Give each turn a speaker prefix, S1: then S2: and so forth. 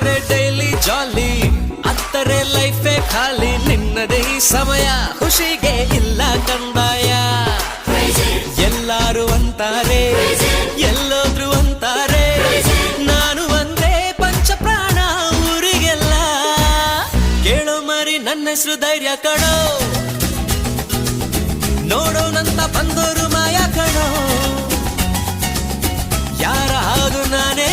S1: ಹೋದರೆ ಡೈಲಿ ಜಾಲಿ, ಅತ್ತರೆ ಲೈಫೇ ಖಾಲಿ. ನಿನ್ನದೇ ಈ ಸಮಯ, ಖುಷಿಗೆ ಇಲ್ಲ ಕಂದಾಯ. ಎಲ್ಲಾರು ಅಂತಾರೆ, ಎಲ್ಲೋದ್ರು ಅಂತಾರೆ, ನಾನು ಒಂದೇ ಪಂಚ ಪ್ರಾಣ ಊರಿಗೆಲ್ಲ. ಕೇಳೋ ಮರಿ ನನ್ನ ಹೆಸರು ಧೈರ್ಯ ಕಣೋ, ನೋಡೋನಂತ ಬಂದೋರು ಮಾಯ ಕಣೋ. ಯಾರ ಹಾಗು ನಾನೇ